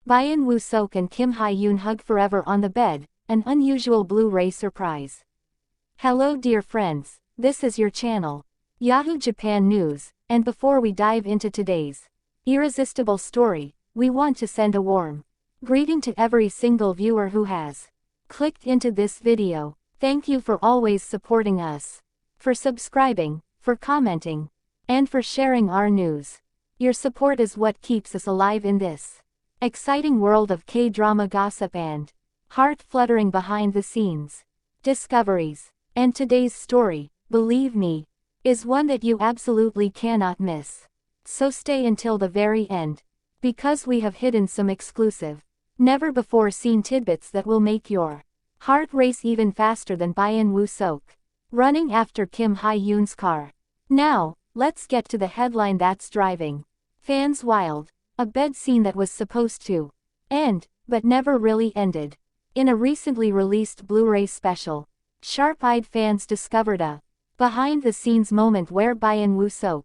Byeon Seok and Kim Yoon hug forever on the bed, an unusual Blu-ray surprise. Hello dear friends, this is your channel, Yahoo Japan News, and before we dive into today's irresistible story, we want to send a warm greeting to every single viewer who has clicked into this video. Thank you for always supporting us, for subscribing, for commenting, and for sharing our news. Your support is what keeps us alive in this exciting world of K-drama gossip and heart-fluttering behind-the-scenes discoveries. And today's story, believe me, is one that you absolutely cannot miss. So stay until the very end, because we have hidden some exclusive, never-before-seen tidbits that will make your heart race even faster than Byeon Seok running after Kim Yoon's car. Now, let's get to the headline that's driving fans wild. A bed scene that was supposed to end, but never really ended. In a recently released Blu-ray special, sharp-eyed fans discovered a behind-the-scenes moment where Byeon Seok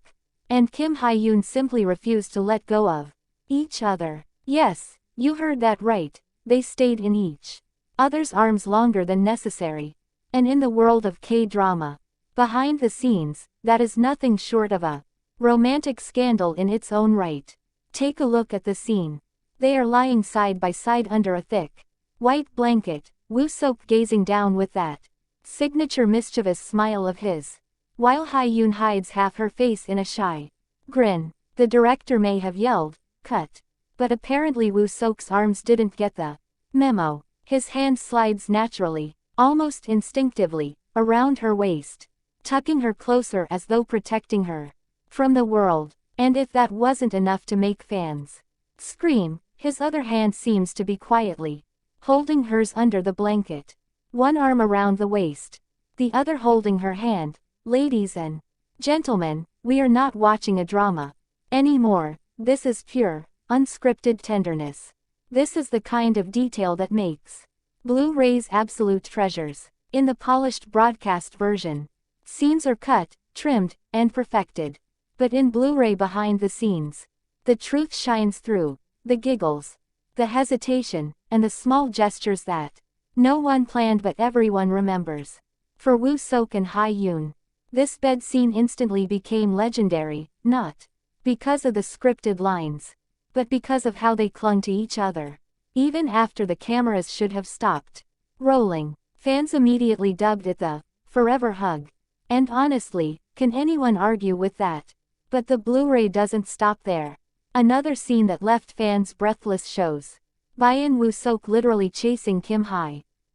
and Kim Yoon simply refused to let go of each other. Yes, you heard that right, they stayed in each other's arms longer than necessary. And in the world of K-drama, behind the scenes, that is nothing short of a romantic scandal in its own right. Take a look at the scene. They are lying side by side under a thick, white blanket, Seok gazing down with that signature mischievous smile of his, while Yoon hides half her face in a shy grin. The director may have yelled, "Cut," but apparently Seok's arms didn't get the memo. His hand slides naturally, almost instinctively, around her waist, tucking her closer as though protecting her from the world. And if that wasn't enough to make fans scream, his other hand seems to be quietly holding hers under the blanket, one arm around the waist, the other holding her hand. Ladies and gentlemen, we are not watching a drama anymore. This is pure, unscripted tenderness. This is the kind of detail that makes Blu-rays absolute treasures. In the polished broadcast version, scenes are cut, trimmed, and perfected. But in Blu-ray behind the scenes, the truth shines through. The giggles, the hesitation, and the small gestures that no one planned but everyone remembers. For Seok and Yoon, this bed scene instantly became legendary, not because of the scripted lines, but because of how they clung to each other. Even after the cameras should have stopped rolling, fans immediately dubbed it the forever hug. And honestly, can anyone argue with that? But the Blu-ray doesn't stop there. Another scene that left fans breathless shows Byeon Seok literally chasing Kim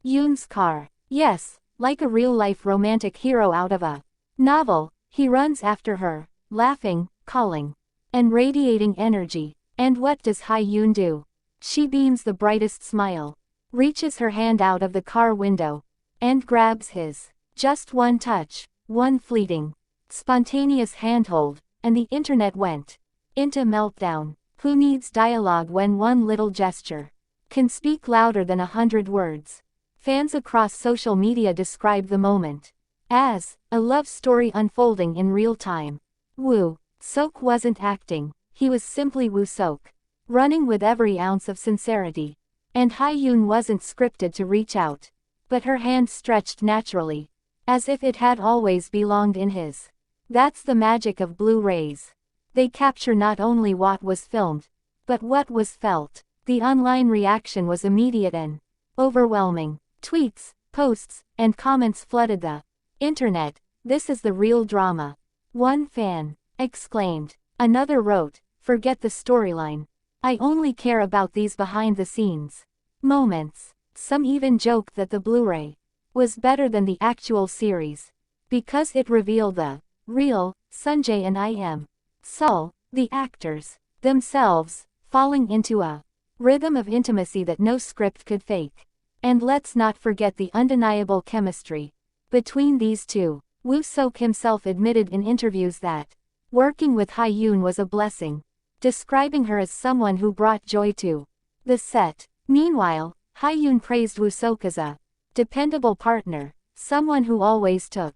Yoon's car. Yes, like a real-life romantic hero out of a novel, he runs after her, laughing, calling, and radiating energy. And what does Yoon do? She beams the brightest smile, reaches her hand out of the car window, and grabs his. Just one touch, one fleeting, spontaneous handhold, and the internet went into meltdown. Who needs dialogue when one little gesture can speak louder than 100 words? Fans across social media describe the moment as a love story unfolding in real time. Seok wasn't acting, he was simply Seok, running with every ounce of sincerity. And Yoon wasn't scripted to reach out, but her hand stretched naturally, as if it had always belonged in his. That's the magic of Blu-rays. They capture not only what was filmed, but what was felt. The online reaction was immediate and overwhelming. Tweets, posts, and comments flooded the internet. This is the real drama, one fan exclaimed. Another wrote, forget the storyline. I only care about these behind-the-scenes moments. Some even joked that the Blu-ray was better than the actual series, because it revealed the real Sunjae and Sol, the actors themselves, falling into a rhythm of intimacy that no script could fake. And let's not forget the undeniable chemistry between these two. Seok himself admitted in interviews that working with Yoon was a blessing, describing her as someone who brought joy to the set. Meanwhile, Yoon praised Seok as a dependable partner, someone who always took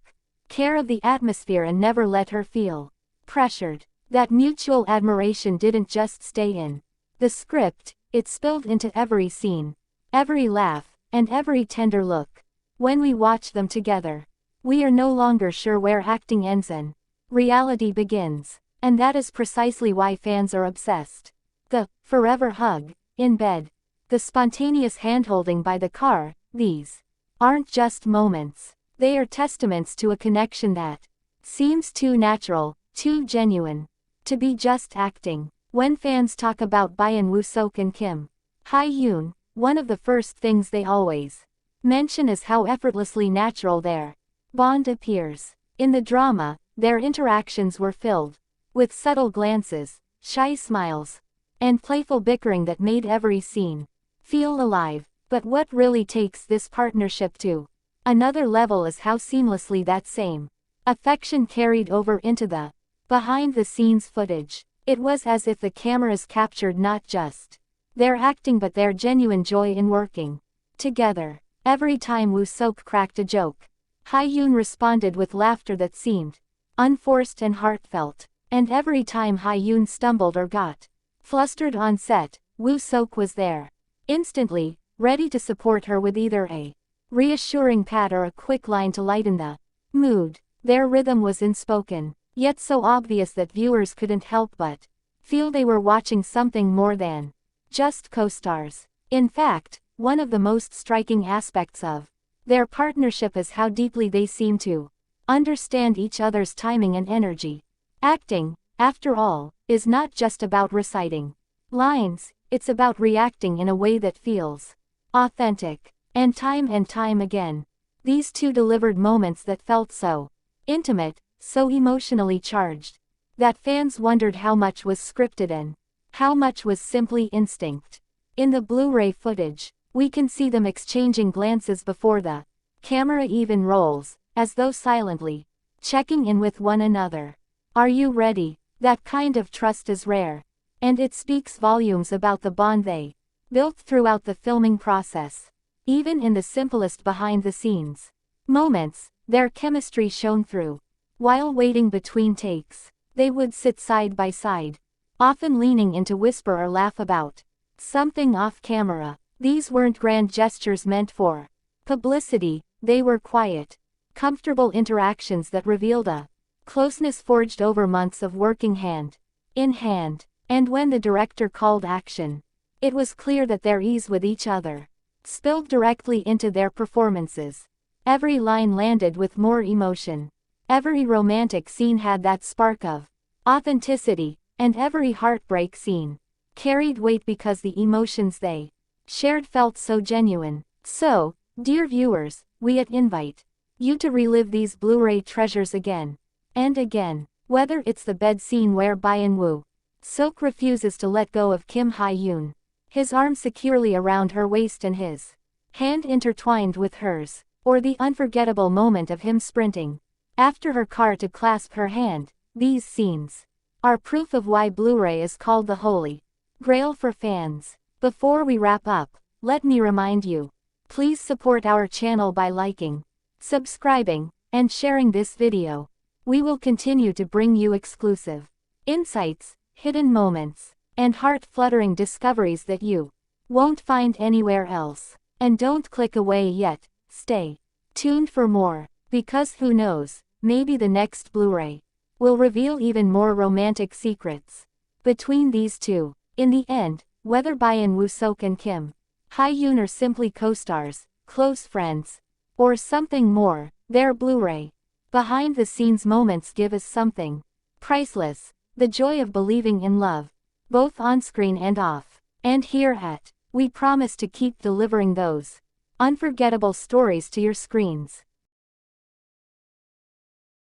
care of the atmosphere and never let her feel pressured. That mutual admiration didn't just stay in the script, It spilled into every scene, every laugh, and every tender look. When we watch them together, we are no longer sure where acting ends and reality begins. And that is precisely why fans are obsessed. The forever hug in bed, the spontaneous handholding by the car, these aren't just moments. They are testaments to a connection that seems too natural, too genuine, to be just acting. When fans talk about Byeon, Seok and Kim Yoon, one of the first things they always mention is how effortlessly natural their bond appears. In the drama, their interactions were filled with subtle glances, shy smiles, and playful bickering that made every scene feel alive. But what really takes this partnership to another level is how seamlessly that same affection carried over into the behind-the-scenes footage. It was as if the cameras captured not just their acting but their genuine joy in working together. Every time Seok cracked a joke, Yoon responded with laughter that seemed unforced and heartfelt. And every time Yoon stumbled or got flustered on set, Seok was there, instantly, ready to support her with either a reassuring pat or a quick line to lighten the mood. Their rhythm was unspoken, yet so obvious that viewers couldn't help but feel they were watching something more than just co-stars. In fact, one of the most striking aspects of their partnership is how deeply they seem to understand each other's timing and energy. Acting, after all, is not just about reciting lines, it's about reacting in a way that feels authentic. And time again, these two delivered moments that felt so intimate, so emotionally charged, that fans wondered how much was scripted and how much was simply instinct. In the Blu-ray footage, we can see them exchanging glances before the camera even rolls, as though silently checking in with one another. Are you ready? That kind of trust is rare, and it speaks volumes about the bond they built throughout the filming process. Even in the simplest behind-the-scenes moments, their chemistry shone through. While waiting between takes, they would sit side by side, often leaning in to whisper or laugh about something off camera. These weren't grand gestures meant for publicity, they were quiet, comfortable interactions that revealed a closeness forged over months of working hand in hand. And when the director called action, it was clear that their ease with each other spilled directly into their performances. Every line landed with more emotion. Every romantic scene had that spark of authenticity, and every heartbreak scene carried weight because the emotions they shared felt so genuine. So, dear viewers, we invite you to relive these Blu-ray treasures again and again. Whether it's the bed scene where Byeon Seok refuses to let go of Kim Yoon, his arm securely around her waist and his hand intertwined with hers, or the unforgettable moment of him sprinting after her car to clasp her hand, these scenes are proof of why Blu-ray is called the Holy Grail for fans. Before we wrap up, let me remind you, please support our channel by liking, subscribing, and sharing this video. We will continue to bring you exclusive insights, hidden moments, and heart-fluttering discoveries that you won't find anywhere else. And don't click away yet, stay tuned for more, because who knows, maybe the next Blu-ray will reveal even more romantic secrets between these two. In the end, whether Byeon Seok and Kim Yoon are simply co-stars, close friends, or something more, their Blu-ray behind-the-scenes moments give us something priceless, the joy of believing in love, both on-screen and off. And here at We promise to keep delivering those unforgettable stories to your screens.